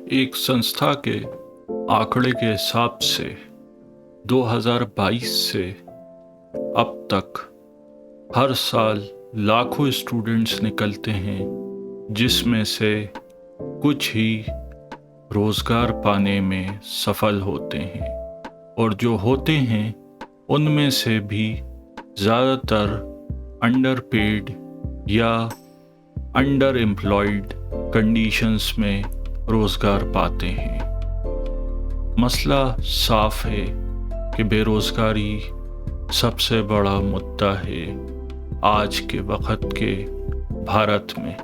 एक संस्था के आंकड़े के हिसाब से 2022 से अब तक हर साल लाखों स्टूडेंट्स निकलते हैं, जिसमें से कुछ ही रोज़गार पाने में सफल होते हैं, और जो होते हैं उनमें से भी ज़्यादातर अंडरपेड या अंडर एम्प्लॉयड कंडीशंस में रोज़गार पाते हैं। मसला साफ है कि बेरोज़गारी सबसे बड़ा मुद्दा है आज के वक्त के भारत में,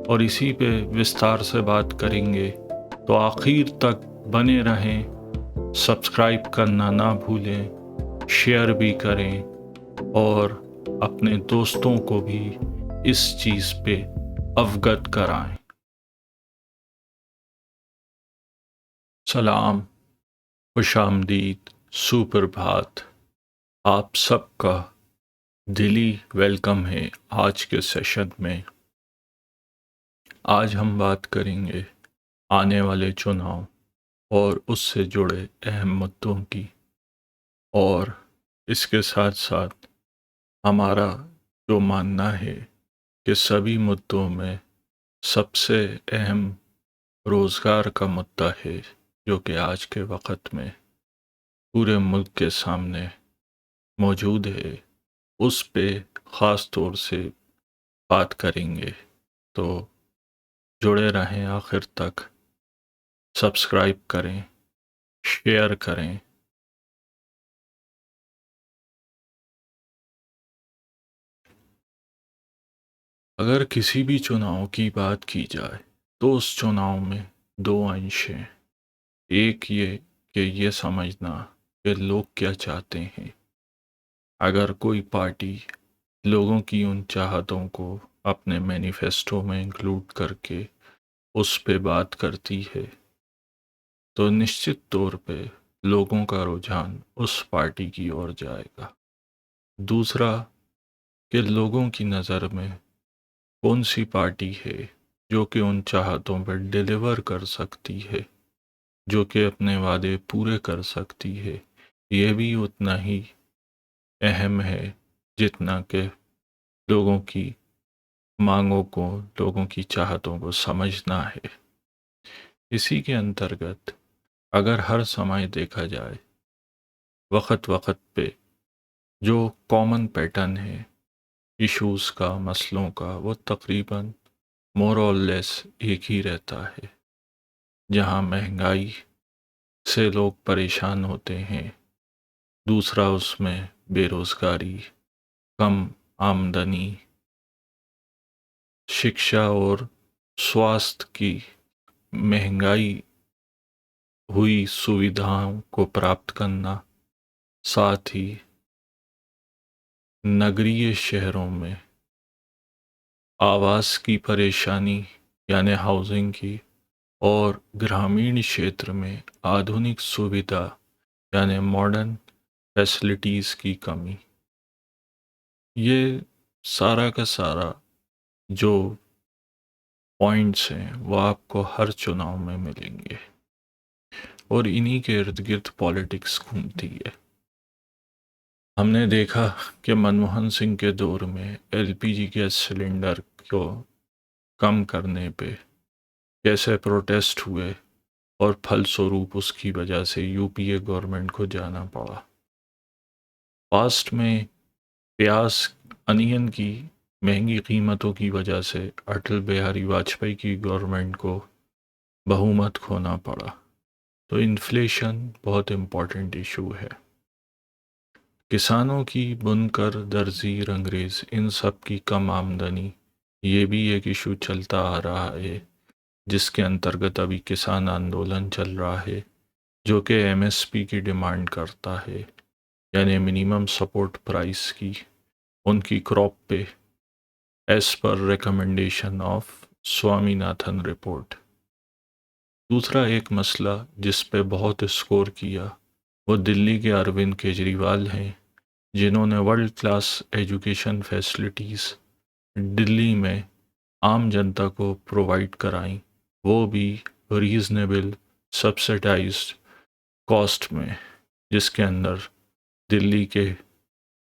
और इसी पे विस्तार से बात करेंगे। तो आखिर तक बने रहें, सब्सक्राइब करना ना भूलें, शेयर भी करें और अपने दोस्तों को भी इस चीज़ पे अवगत कराएं। सलाम, खुशामदीद, सुप्रभात। आप सबका दिली वेलकम है आज के सेशन में। आज हम बात करेंगे आने वाले चुनाव और उससे जुड़े अहम मुद्दों की, और इसके साथ साथ हमारा जो मानना है कि सभी मुद्दों में सबसे अहम रोज़गार का मुद्दा है, जो कि आज के वक्त में पूरे मुल्क के सामने मौजूद है। उस पे ख़ास तौर से बात करेंगे। तो जुड़े रहें आखिर तक, सब्सक्राइब करें, शेयर करें। अगर किसी भी चुनाव की बात की जाए तो उस चुनाव में दो अंश हैं। एक ये कि ये समझना कि लोग क्या चाहते हैं। अगर कोई पार्टी लोगों की उन चाहतों को अपने मैनिफेस्टो में इंक्लूड करके उस पे बात करती है, तो निश्चित तौर पे लोगों का रुझान उस पार्टी की ओर जाएगा। दूसरा, कि लोगों की नज़र में कौन सी पार्टी है जो कि उन चाहतों पर डिलीवर कर सकती है, जो कि अपने वादे पूरे कर सकती है, ये भी उतना ही अहम है जितना कि लोगों की मांगों को, लोगों की चाहतों को समझना है। इसी के अंतर्गत अगर हर समय देखा जाए, वक्त वक्त पे जो कॉमन पैटर्न है इश्यूज़ का, मसलों का, वो तकरीबन मोर और लेस एक ही रहता है। जहाँ महंगाई से लोग परेशान होते हैं, दूसरा उसमें बेरोज़गारी, कम आमदनी, शिक्षा और स्वास्थ्य की महंगाई हुई सुविधाओं को प्राप्त करना, साथ ही नगरीय शहरों में आवास की परेशानी यानी हाउसिंग की, और ग्रामीण क्षेत्र में आधुनिक सुविधा यानी मॉडर्न फैसिलिटीज़ की कमी। ये सारा का सारा जो पॉइंट्स हैं वो आपको हर चुनाव में मिलेंगे, और इन्हीं के इर्द गिर्द पॉलिटिक्स घूमती है। हमने देखा कि मनमोहन सिंह के दौर में एलपीजी गैस सिलेंडर को कम करने पे कैसे प्रोटेस्ट हुए, और फलस्वरूप उसकी वजह से यूपीए गवर्नमेंट को जाना पड़ा। पास्ट में प्याज, अनियन की महंगी कीमतों की वजह से अटल बिहारी वाजपेयी की गवर्नमेंट को बहुमत खोना पड़ा। तो इन्फ्लेशन बहुत इम्पॉर्टेंट इशू है। किसानों की बुनकर, दर्जी, रंगरेज, इन सब की कम आमदनी, ये भी एक इशू चलता आ रहा है, जिसके अंतर्गत अभी किसान आंदोलन चल रहा है, जो कि एमएसपी की डिमांड करता है, यानी मिनिमम सपोर्ट प्राइस की, उनकी क्रॉप पे, as per recommendation of Swaminathan report. दूसरा एक मसला जिस पे बहुत स्कोर किया वो दिल्ली के अरविंद केजरीवाल हैं, जिन्होंने world class education facilities Delhi में आम जनता को प्रोवाइड कराई, वो भी रीजनेबल सब्सिडाइज्ड कॉस्ट में, जिसके अंदर दिल्ली के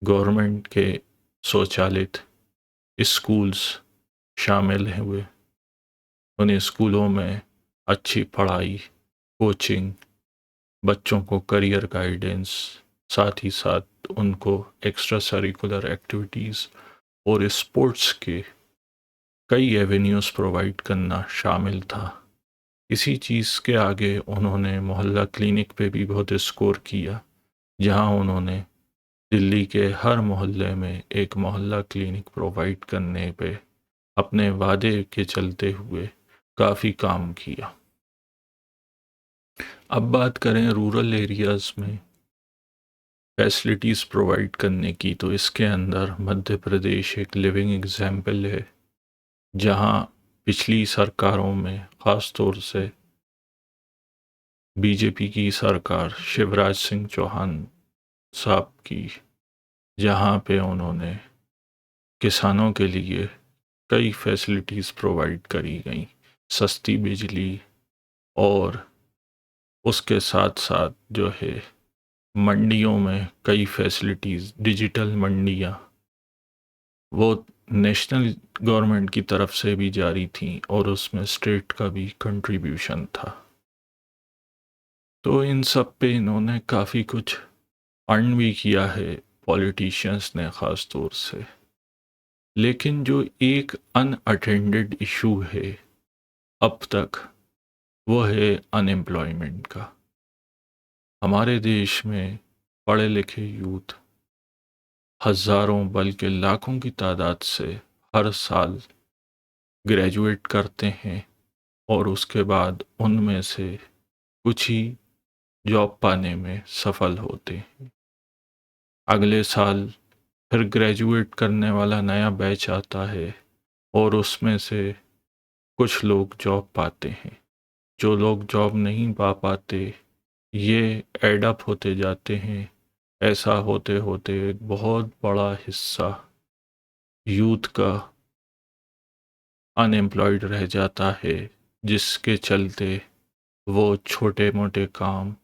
गवर्नमेंट के स्वचालित स्कूल्स शामिल हुए। उन स्कूलों में अच्छी पढ़ाई, कोचिंग, बच्चों को करियर गाइडेंस, साथ ही साथ उनको एक्स्ट्रा सरिकुलर एक्टिविटीज़ और स्पोर्ट्स के कई एवेन्यूज़ प्रोवाइड करना शामिल था। इसी चीज़ के आगे उन्होंने मोहल्ला क्लिनिक पे भी बहुत स्कोर किया, जहां उन्होंने दिल्ली के हर मोहल्ले में एक मोहल्ला क्लिनिक प्रोवाइड करने पे अपने वादे के चलते हुए काफ़ी काम किया। अब बात करें रूरल एरियाज़ में फैसिलिटीज़ प्रोवाइड करने की, तो इसके अंदर मध्य प्रदेश एक लिविंग एग्जाम्पल है, जहां पिछली सरकारों में ख़ास तौर से बीजेपी की सरकार शिवराज सिंह चौहान साहब की, जहां पे उन्होंने किसानों के लिए कई फैसिलिटीज़ प्रोवाइड करी गई, सस्ती बिजली और उसके साथ साथ जो है मंडियों में कई फैसिलिटीज़, डिजिटल मंडियाँ वो नेशनल गवर्नमेंट की तरफ से भी जारी थी और उसमें स्टेट का भी कंट्रीब्यूशन था। तो इन सब पे इन्होंने काफ़ी कुछ अर्न भी किया है, पॉलिटिशियंस ने ख़ास तौर से। लेकिन जो एक अनअटेंडेड इशू है अब तक, वो है अनएम्प्लॉयमेंट का। हमारे देश में पढ़े लिखे यूथ हज़ारों बल्कि लाखों की तादाद से हर साल ग्रेजुएट करते हैं और उसके बाद उनमें से कुछ ही जॉब पाने में सफल होते हैं। अगले साल फिर ग्रेजुएट करने वाला नया बैच आता है और उसमें से कुछ लोग जॉब पाते हैं। जो लोग जॉब नहीं पा पाते, ये एड अप होते जाते हैं। ऐसा होते होते एक बहुत बड़ा हिस्सा यूथ का अनएम्प्लॉयड रह जाता है, जिसके चलते वो छोटे मोटे काम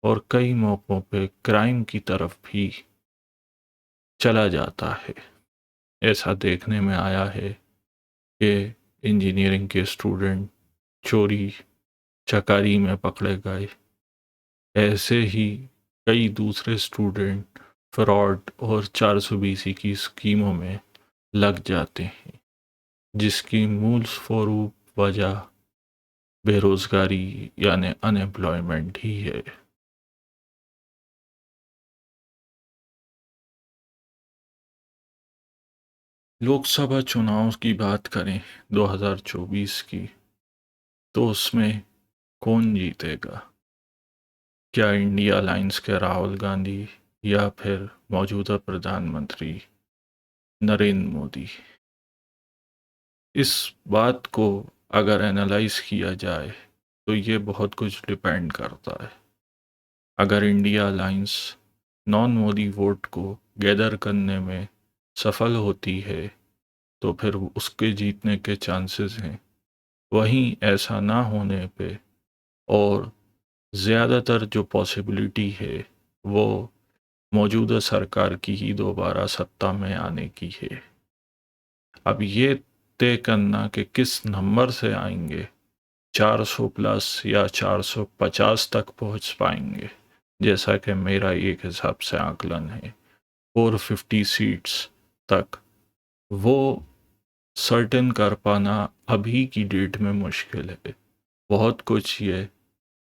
और कई मौक़ों पे क्राइम की तरफ भी चला जाता है। ऐसा देखने में आया है कि इंजीनियरिंग के स्टूडेंट चोरी चकारी में पकड़े गए, ऐसे ही कई दूसरे स्टूडेंट फ्रॉड और 420 की स्कीमों में लग जाते हैं, जिसकी मूल स्वरूप वजह बेरोज़गारी यानी अनएम्प्लॉयमेंट ही है। लोकसभा चुनाव की बात करें 2024 की, तो उसमें कौन जीतेगा? क्या इंडिया अलायंस के राहुल गांधी या फिर मौजूदा प्रधानमंत्री नरेंद्र मोदी? इस बात को अगर एनालाइज किया जाए तो ये बहुत कुछ डिपेंड करता है। अगर India alliance non Modi vote को गैदर करने में सफल होती है तो फिर उसके जीतने के चांसेस हैं। वहीं ऐसा ना होने पे और ज़्यादातर जो पॉसिबिलिटी है वो मौजूदा सरकार की ही दोबारा सत्ता में आने की है। अब ये तय करना कि किस नंबर से आएंगे, 400 प्लस या 450 तक पहुंच पाएंगे, जैसा कि मेरा एक हिसाब से आकलन है 450 सीट्स तक, वो सर्टेन कर पाना अभी की डेट में मुश्किल है। बहुत कुछ ये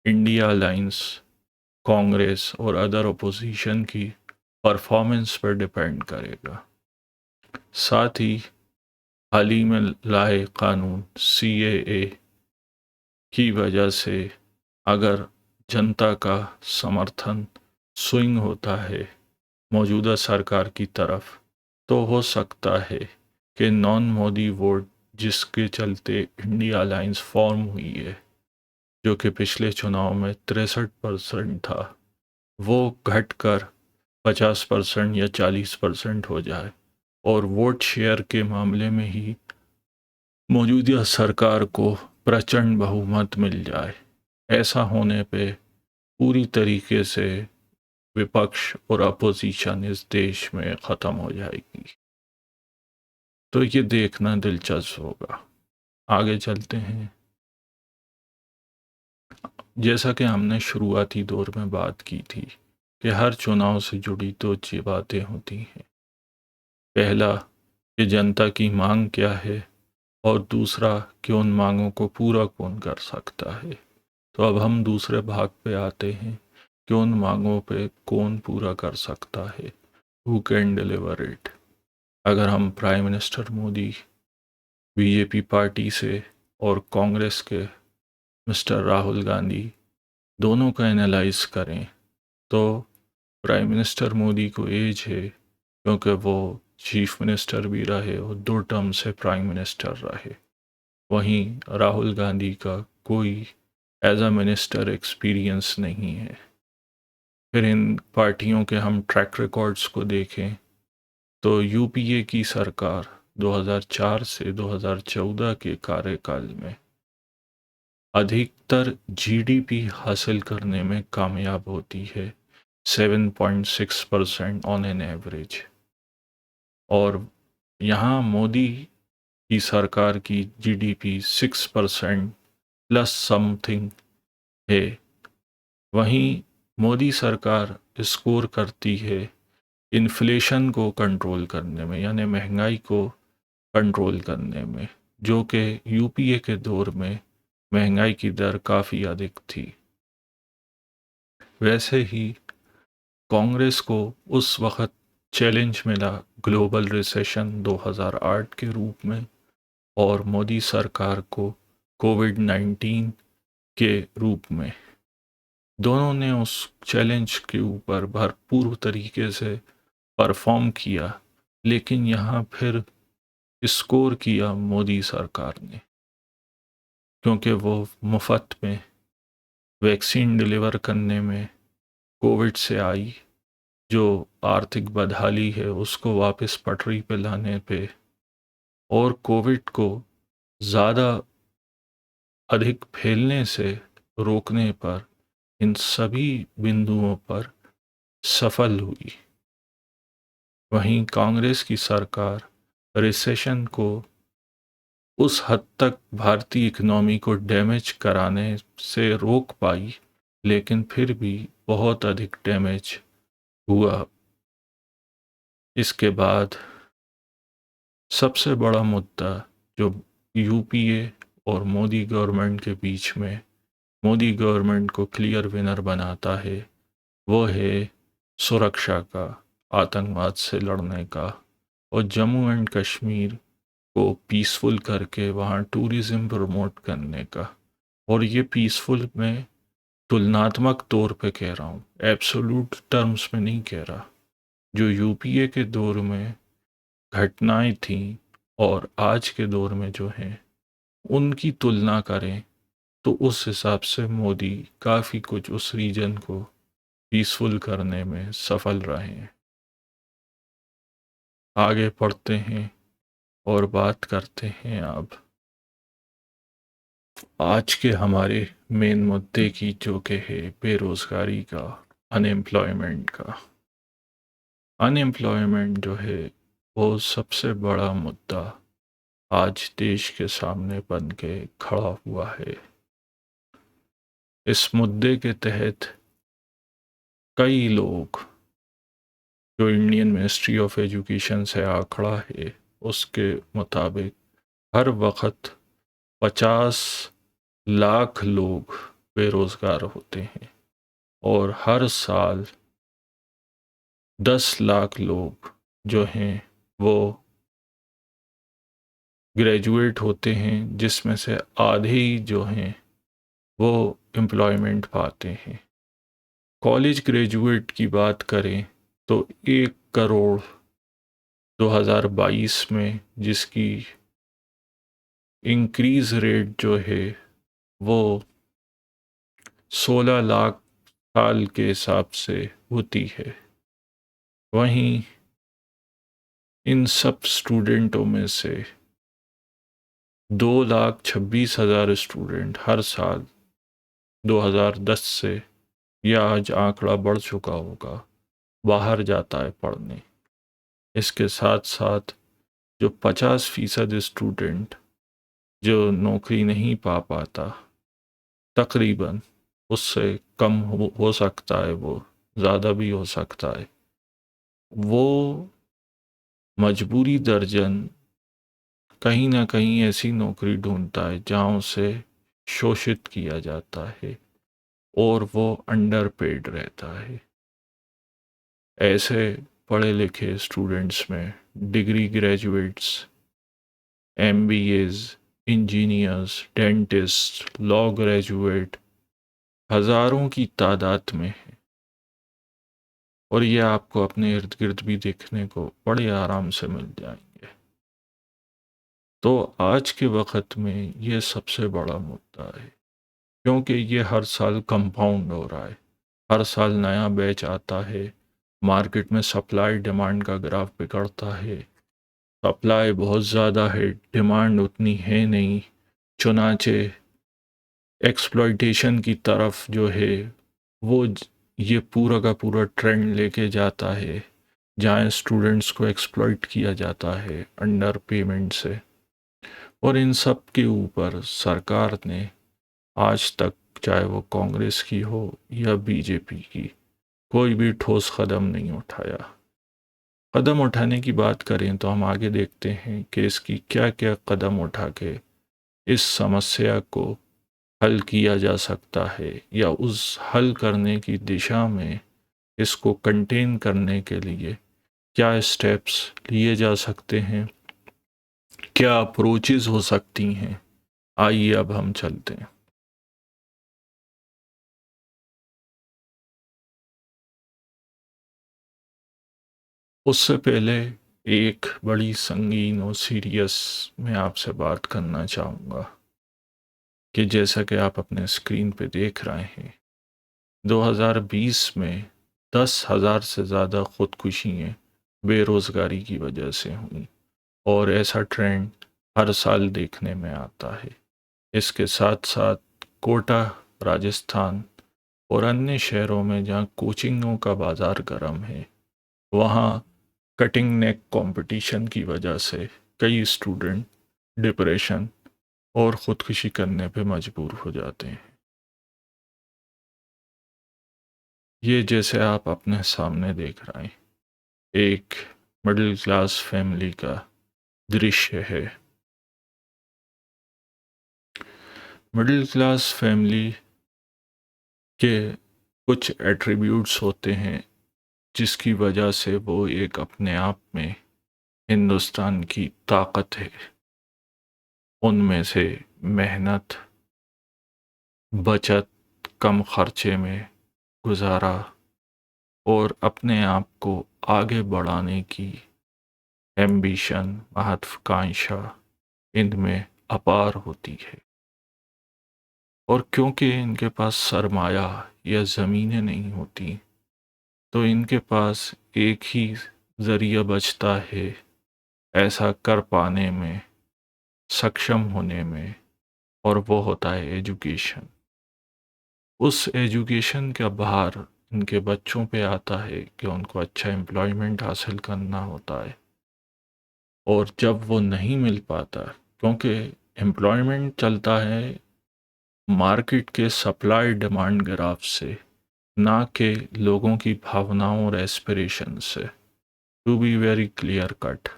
इंडिया अलायंस, कांग्रेस और अदर अपोजिशन की परफॉर्मेंस पर डिपेंड करेगा। साथ ही हाल ही में लाए कानून CAA की वजह से अगर जनता का समर्थन स्विंग होता है मौजूदा सरकार की तरफ, तो हो सकता है कि नॉन मोदी वोट जिसके चलते इंडिया अलायंस फॉर्म हुई है, जो कि पिछले चुनाव में 63% था, वो घटकर 50% या 40% हो जाए और वोट शेयर के मामले में ही मौजूदा सरकार को प्रचंड बहुमत मिल जाए। ऐसा होने पे पूरी तरीके से विपक्ष और अपोजिशन इस देश में ख़त्म हो जाएगी। तो ये देखना दिलचस्प होगा। आगे चलते हैं। जैसा कि हमने शुरुआती दौर में बात की थी कि हर चुनाव से जुड़ी दो बातें होती हैं। पहला कि जनता की मांग क्या है, और दूसरा कि उन मांगों को पूरा कौन कर सकता है। तो अब हम दूसरे भाग पे आते हैं कि उन मांगों पे कौन पूरा कर सकता है, हु कैन डिलीवर इट। अगर हम prime minister Modi, BJP party से, और कांग्रेस के मिस्टर राहुल गांधी दोनों का एनालाइज करें, तो प्राइम मिनिस्टर मोदी को एज है क्योंकि वो चीफ मिनिस्टर भी रहे और 2 टर्म से प्राइम मिनिस्टर रहे। वहीं राहुल गांधी का कोई एज अ मिनिस्टर एक्सपीरियंस नहीं है। फिर इन पार्टियों के हम ट्रैक रिकॉर्ड्स को देखें तो यूपीए की सरकार 2004 से 2014 के कार्यकाल में अधिकतर जीडीपी हासिल करने में कामयाब होती है, 7.6% ऑन एन एवरेज। और यहाँ मोदी की सरकार की जीडीपी 6% प्लस समथिंग है। वहीं मोदी सरकार स्कोर करती है इन्फ्लेशन को कंट्रोल करने में, यानी महंगाई को कंट्रोल करने में, जो कि यूपीए के दौर में महंगाई की दर काफ़ी अधिक थी। वैसे ही कांग्रेस को उस वक़्त चैलेंज मिला ग्लोबल रिसेशन 2008 के रूप में, और मोदी सरकार को कोविड-19 के रूप में। दोनों ने उस चैलेंज के ऊपर भरपूर तरीके से परफॉर्म किया, लेकिन यहाँ फिर स्कोर किया मोदी सरकार ने, क्योंकि वो मुफ्त में वैक्सीन डिलीवर करने में कोविड से आई जो आर्थिक बदहाली है उसको वापस पटरी पे लाने पे, और कोविड को ज़्यादा अधिक फैलने से रोकने पर, इन सभी बिंदुओं पर सफल हुई। वहीं कांग्रेस की सरकार रिसेशन को उस हद तक भारतीय इकोनॉमी को डैमेज कराने से रोक पाई, लेकिन फिर भी बहुत अधिक डैमेज हुआ। इसके बाद सबसे बड़ा मुद्दा जो यूपीए और मोदी गवर्नमेंट के बीच में मोदी गवर्नमेंट को क्लियर विनर बनाता है, वो है सुरक्षा का, आतंकवाद से लड़ने का, और जम्मू एंड कश्मीर को पीसफुल करके वहाँ टूरिज़्म प्रमोट करने का। और ये पीसफुल मैं तुलनात्मक तौर पे कह रहा हूँ, एब्सोल्यूट टर्म्स में नहीं कह रहा। जो यूपीए के दौर में घटनाएं थीं और आज के दौर में जो हैं उनकी तुलना करें, तो उस हिसाब से मोदी काफ़ी कुछ उस रीजन को पीसफुल करने में सफल रहे हैं। आगे पढ़ते हैं और बात करते हैं अब आज के हमारे मेन मुद्दे की, जो कि है बेरोज़गारी का, अनएम्प्लॉयमेंट का। अनएम्प्लॉयमेंट जो है वो सबसे बड़ा मुद्दा आज देश के सामने बन के खड़ा हुआ है। इस मुद्दे के तहत कई लोग, जो इंडियन मिनिस्ट्री ऑफ एजुकेशन से आंकड़ा है उसके मुताबिक, हर वक्त 50 लाख लोग बेरोज़गार होते हैं, और हर साल 10 लाख लोग जो हैं वो ग्रेजुएट होते हैं, जिसमें से आधे ही जो हैं वो एम्प्लॉयमेंट पाते हैं। कॉलेज ग्रेजुएट की बात करें तो 1 करोड़ 2022 में, जिसकी इंक्रीज रेट जो है वो 16 लाख साल के हिसाब से होती है। वहीं इन सब स्टूडेंटों में से 2,26,000 स्टूडेंट हर साल 2010 से, या आज आंकड़ा बढ़ चुका होगा, बाहर जाता है पढ़ने। इसके साथ साथ जो 50% स्टूडेंट जो नौकरी नहीं पा पाता, तकरीबन उससे कम हो सकता है, वो ज़्यादा भी हो सकता है, वो मजबूरी दर्जन कहीं ना कहीं ऐसी नौकरी ढूंढता है जहाँ उसे शोषित किया जाता है और वो अंडर पेड रहता है। ऐसे पढ़े लिखे स्टूडेंट्स में degree graduates, MBAs, engineers, dentist, law graduate हज़ारों की तादाद में है, और ये आपको अपने इर्द गिर्द भी देखने को बड़े आराम से मिल जाएंगे। तो आज के वक्त में ये सबसे बड़ा मुद्दा है, क्योंकि ये हर साल कंपाउंड हो रहा है। हर साल नया बैच आता है, मार्केट में सप्लाई डिमांड का ग्राफ बिगड़ता है। सप्लाई बहुत ज़्यादा है, डिमांड उतनी है नहीं, चुनाचे एक्सप्लॉइटेशन की तरफ जो है वो ये पूरा का पूरा ट्रेंड लेके जाता है, जहाँ स्टूडेंट्स को एक्सप्लॉइट किया जाता है अंडर पेमेंट से। और इन सब के ऊपर सरकार ने आज तक, चाहे वो कांग्रेस की हो या बीजेपी की, कोई भी ठोस कदम नहीं उठाया। कदम उठाने की बात करें तो हम आगे देखते हैं कि इसकी क्या क्या कदम उठा के इस समस्या को हल किया जा सकता है, या उस हल करने की दिशा में इसको कंटेन करने के लिए क्या स्टेप्स लिए जा सकते हैं, क्या अप्रोचेस हो सकती हैं। आइए अब हम चलते हैं। उससे पहले एक बड़ी संगीन और सीरियस मैं आपसे बात करना चाहूँगा कि जैसा कि आप अपने स्क्रीन पे देख रहे हैं, 2020 में 10,000 से ज़्यादा खुदकुशियाँ बेरोज़गारी की वजह से हुई, और ऐसा ट्रेंड हर साल देखने में आता है। इसके साथ साथ कोटा, राजस्थान और अन्य शहरों में जहाँ कोचिंगों का बाज़ार गर्म है, वहाँ कटिंग नेक कंपटीशन की वजह से कई स्टूडेंट डिप्रेशन और ख़ुदकुशी करने पे मजबूर हो जाते हैं। ये जैसे आप अपने सामने देख रहे हैं, एक मिडिल क्लास फैमिली का दृश्य है। मिडिल क्लास फैमिली के कुछ एट्रीब्यूट्स होते हैं जिसकी वजह से वो एक अपने आप में हिंदुस्तान की ताकत है। उनमें से मेहनत, बचत, कम खर्चे में गुजारा और अपने आप को आगे बढ़ाने की एम्बिशन, महत्वाकांक्षा इनमें अपार होती है। और क्योंकि इनके पास सरमाया या ज़मीनें नहीं होती, तो इनके पास एक ही ज़रिया बचता है ऐसा कर पाने में, सक्षम होने में, और वो होता है एजुकेशन। उस एजुकेशन का भार इनके बच्चों पे आता है कि उनको अच्छा एम्प्लॉयमेंट हासिल करना होता है, और जब वो नहीं मिल पाता, क्योंकि एम्प्लॉयमेंट चलता है मार्केट के सप्लाई डिमांड ग्राफ से, ना कि लोगों की भावनाओं और एस्पिरेशन से। To be very clear cut,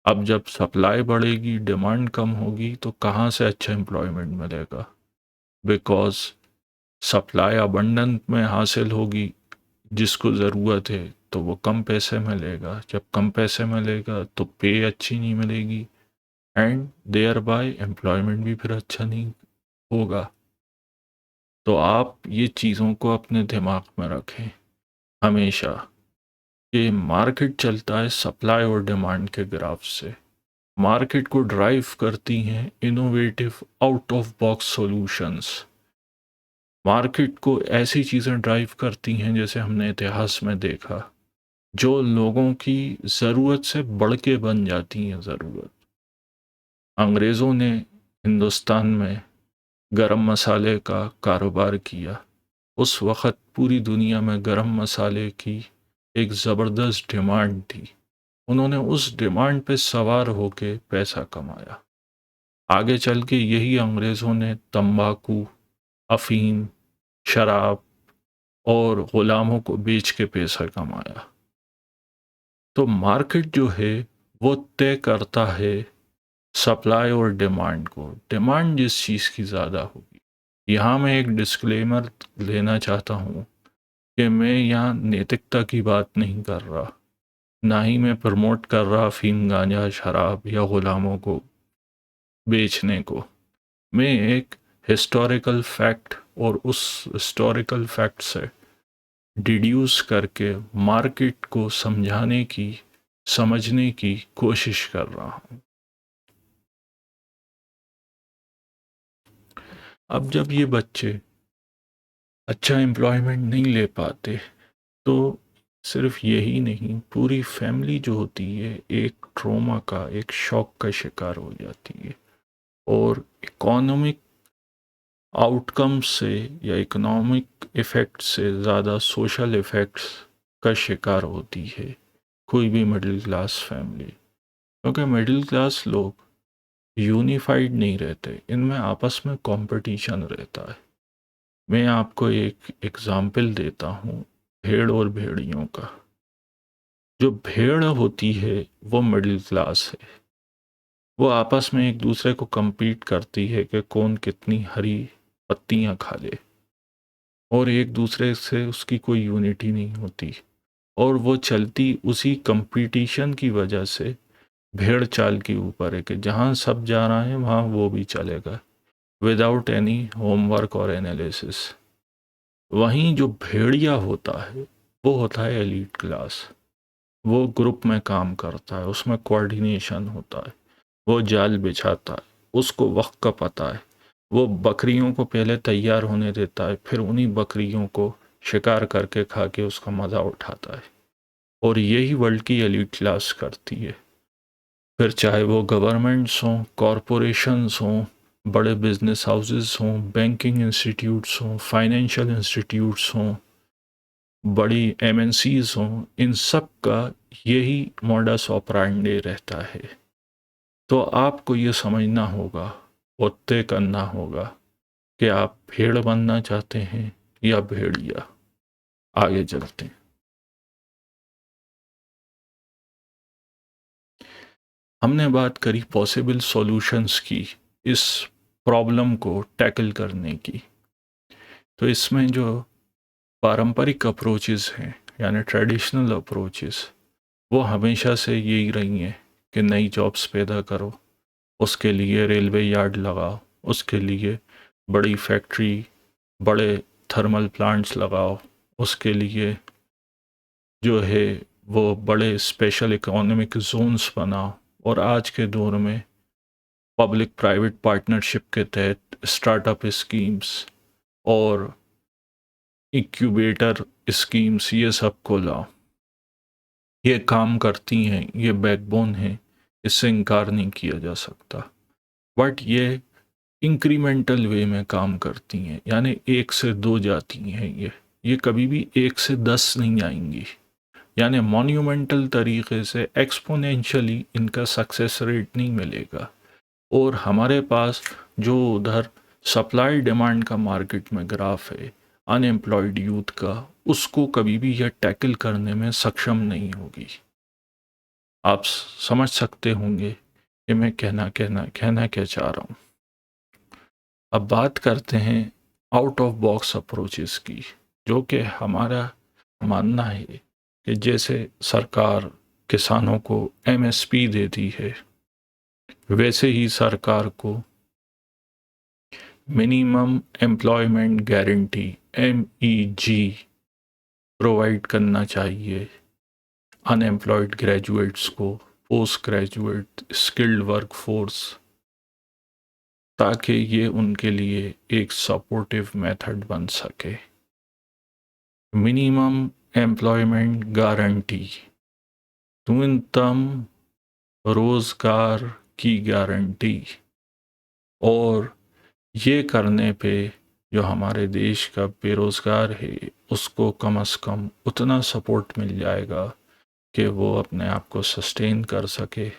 अब जब सप्लाई बढ़ेगी, डिमांड कम होगी, तो कहाँ से अच्छा एम्प्लॉयमेंट मिलेगा? बिकॉज सप्लाई अबंडेंट में हासिल होगी, जिसको ज़रूरत है तो वो कम पैसे में लेगा। जब कम पैसे में लेगा तो पे अच्छी नहीं मिलेगी, एंड देयर बाय एम्प्लॉयमेंट भी फिर अच्छा नहीं होगा। तो आप ये चीज़ों को अपने दिमाग में रखें हमेशा, कि मार्केट चलता है सप्लाई और डिमांड के ग्राफ से। मार्केट को ड्राइव करती हैं innovative out of box solutions. Market को ऐसी चीज़ें ड्राइव करती हैं, जैसे हमने इतिहास में देखा, जो लोगों की ज़रूरत से बढ़ के बन जाती हैं ज़रूरत। अंग्रेज़ों ने हिंदुस्तान में गरम मसाले का कारोबार किया। उस वक़्त पूरी दुनिया में गरम मसाले की एक ज़बरदस्त डिमांड थी। उन्होंने उस डिमांड पे सवार होके पैसा कमाया। आगे चल के यही अंग्रेज़ों ने तंबाकू, अफ़ीम, शराब और ग़ुलामों को बेच के पैसा कमाया। तो मार्केट जो है वो तय करता है सप्लाई और डिमांड को। डिमांड जिस चीज़ की ज़्यादा होगी, यहाँ मैं एक डिस्क्लेमर लेना चाहता हूँ कि मैं यहाँ नैतिकता की बात नहीं कर रहा, ना ही मैं प्रमोट कर रहा अफ़ीम, गांजा, शराब या ग़ुलामों को बेचने को। मैं एक हिस्टोरिकल फैक्ट और उस हिस्टोरिकल फैक्ट से डिड्यूस करके मार्केट को समझाने की, समझने की कोशिश कर रहा हूँ। अब जब ये बच्चे अच्छा एम्प्लॉयमेंट नहीं ले पाते, तो सिर्फ यही नहीं, पूरी फैमिली जो होती है एक ट्रॉमा का, एक शॉक का शिकार हो जाती है और इकोनॉमिक आउटकम से या इकोनॉमिक इफ़ेक्ट से ज़्यादा सोशल इफ़ेक्ट्स का शिकार होती है कोई भी मिडिल क्लास फैमिली। क्योंकि मिडिल क्लास लोग यूनिफाइड नहीं रहते, इनमें आपस में कंपटीशन रहता है। मैं आपको एक एग्ज़ाम्पल देता हूँ भेड़ और भेड़ियों का। जो भेड़ होती है वो मिडिल क्लास है, वो आपस में एक दूसरे को compete करती है कि कौन कितनी हरी पत्तियाँ खा ले, और एक दूसरे से उसकी कोई यूनिटी नहीं होती, और वो चलती उसी कंपटीशन की वजह से भेड़ चाल के ऊपर है कि जहाँ सब जा रहा है वहाँ वो भी चलेगा, विदाउट एनी होमवर्क और एनालिसिस। वहीं जो भेड़िया होता है वो होता है एलीट क्लास। वो ग्रुप में काम करता है, उसमें कोऑर्डिनेशन होता है, वो जाल बिछाता है, उसको वक्त का पता है, वो बकरियों को पहले तैयार होने देता है, फिर उन्हीं बकरियों को शिकार करके खा के उसका मज़ा उठाता है। और यही वर्ल्ड की एलीट क्लास करती है। फिर चाहे वो गवर्नमेंट्स हों, कॉरपोरेशंस हों, बड़े बिजनेस हाउसेस हों, बैंकिंग इंस्टीट्यूट्स हों, फाइनेंशियल इंस्टीट्यूट्स हों, बड़ी एमएनसीज हों, इन सब का यही मॉडस ऑपरेंडी रहता है। तो आपको ये समझना होगा और तय करना होगा कि आप भेड़ बनना चाहते हैं या भेड़िया। आगे चलते हैं। हमने बात करी पॉसिबल सॉल्यूशंस की, इस प्रॉब्लम को टैकल करने की। तो इसमें जो पारंपरिक अप्रोचेस हैं, यानी ट्रेडिशनल अप्रोचेस, वो हमेशा से यही रही हैं कि नई जॉब्स पैदा करो, उसके लिए रेलवे यार्ड लगाओ, उसके लिए बड़ी फैक्ट्री, बड़े थर्मल प्लांट्स लगाओ, उसके लिए जो है वो बड़े स्पेशल इकोनॉमिक जोन्स बनाओ, और आज के दौर में पब्लिक प्राइवेट पार्टनरशिप के तहत स्टार्टअप स्कीम्स और इंक्यूबेटर स्कीम्स, ये सब को लाओ। ये काम करती हैं, ये बैकबोन है, इससे इनकार नहीं किया जा सकता। बट ये इंक्रीमेंटल वे में काम करती हैं, यानी 1 से 2 जाती हैं। ये कभी भी 1 से 10 नहीं आएंगी, यानी मॉन्यूमेंटल तरीके से एक्सपोनेंशियली इनका सक्सेस रेट नहीं मिलेगा। और हमारे पास जो उधर सप्लाई डिमांड का मार्केट में ग्राफ है अनएम्प्लॉयड यूथ का, उसको कभी भी यह टैकल करने में सक्षम नहीं होगी। आप समझ सकते होंगे कि मैं कहना क्या चाह रहा हूँ। अब बात करते हैं आउट ऑफ बॉक्स अप्रोचेस की, जो कि हमारा मानना है कि जैसे सरकार किसानों को एमएसपी देती है, वैसे ही सरकार को minimum employment guarantee MEG provide करना चाहिए अनएम्प्लॉयड ग्रेजुएट्स को, पोस्ट ग्रेजुएट, स्किल्ड वर्कफोर्स, ताकि ये उनके लिए एक सपोर्टिव मेथड बन सके। मिनिमम एम्प्लॉयमेंट गारंटी न्यूनतम रोजगार की गारंटी। और ये करने पे जो हमारे देश का बेरोज़गार है उसको कम से कम उतना सपोर्ट मिल जाएगा कि वो अपने आप को सस्टेन कर सके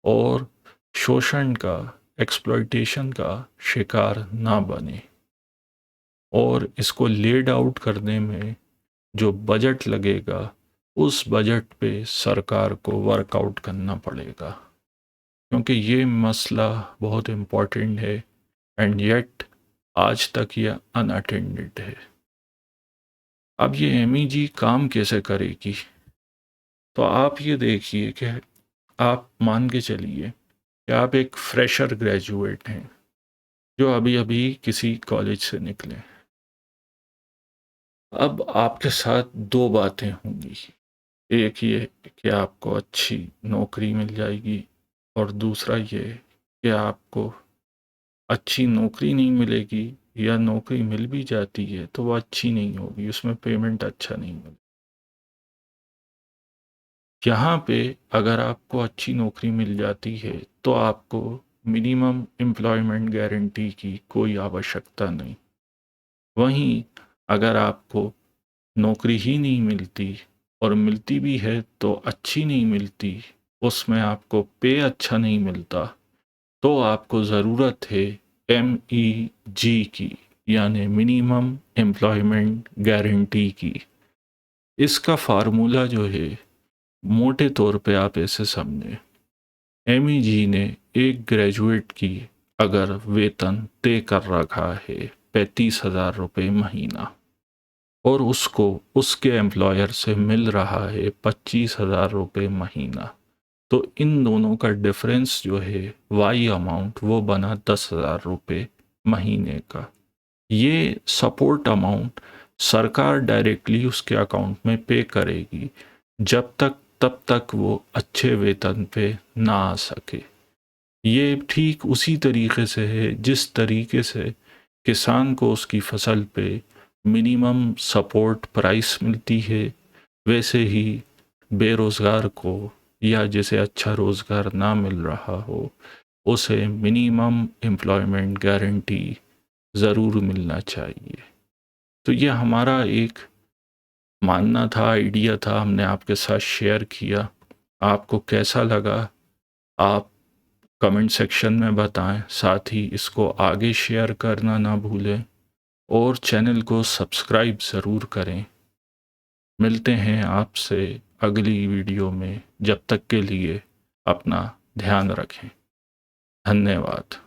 और शोषण का, एक्सप्लॉइटेशन का शिकार ना बने। और इसको लेड आउट करने में जो बजट लगेगा उस बजट पे सरकार को वर्कआउट करना पड़ेगा, क्योंकि ये मसला बहुत इम्पोर्टेंट है एंड येट आज तक ये अनअटेंडेड है। अब ये एमईजी काम कैसे करेगी? तो आप ये देखिए कि आप मान के चलिए कि आप एक फ्रेशर ग्रेजुएट हैं जो अभी अभी किसी कॉलेज से निकले। अब आपके साथ दो बातें होंगी, एक ये कि आपको अच्छी नौकरी मिल जाएगी और दूसरा ये कि आपको अच्छी नौकरी नहीं मिलेगी, या नौकरी मिल भी जाती है तो वो अच्छी नहीं होगी, उसमें पेमेंट अच्छा नहीं मिलेगा। यहाँ पे अगर आपको अच्छी नौकरी मिल जाती है तो आपको मिनिमम एम्प्लॉयमेंट गारंटी की कोई आवश्यकता नहीं। वहीं अगर आपको नौकरी ही नहीं मिलती और मिलती भी है तो अच्छी नहीं मिलती, उसमें आपको पे अच्छा नहीं मिलता, तो आपको ज़रूरत है MEG की, यानी मिनिमम एम्प्लॉयमेंट गारंटी की। इसका फार्मूला जो है मोटे तौर पे आप ऐसे समझें, MEG ने एक ग्रेजुएट की अगर वेतन तय कर रखा है 35,000 रुपये महीना और उसको उसके एम्प्लॉयर से मिल रहा है 25,000 रुपये महीना, तो इन दोनों का डिफरेंस जो है वाई अमाउंट वो बना 10,000 रुपये महीने का। ये सपोर्ट अमाउंट सरकार डायरेक्टली उसके अकाउंट में पे करेगी तब तक वो अच्छे वेतन पे ना आ सके। ये ठीक उसी तरीके से है जिस तरीके से किसान को उसकी फसल पे मिनिमम सपोर्ट प्राइस मिलती है, वैसे ही बेरोज़गार को या जिसे अच्छा रोज़गार ना मिल रहा हो उसे मिनिमम एम्प्लॉयमेंट गारंटी ज़रूर मिलना चाहिए। तो ये हमारा एक मानना था, आइडिया था, हमने आपके साथ शेयर किया। आपको कैसा लगा आप कमेंट सेक्शन में बताएं, साथ ही इसको आगे शेयर करना ना भूलें और चैनल को सब्सक्राइब ज़रूर करें। मिलते हैं आपसे अगली वीडियो में, जब तक के लिए अपना ध्यान रखें। धन्यवाद।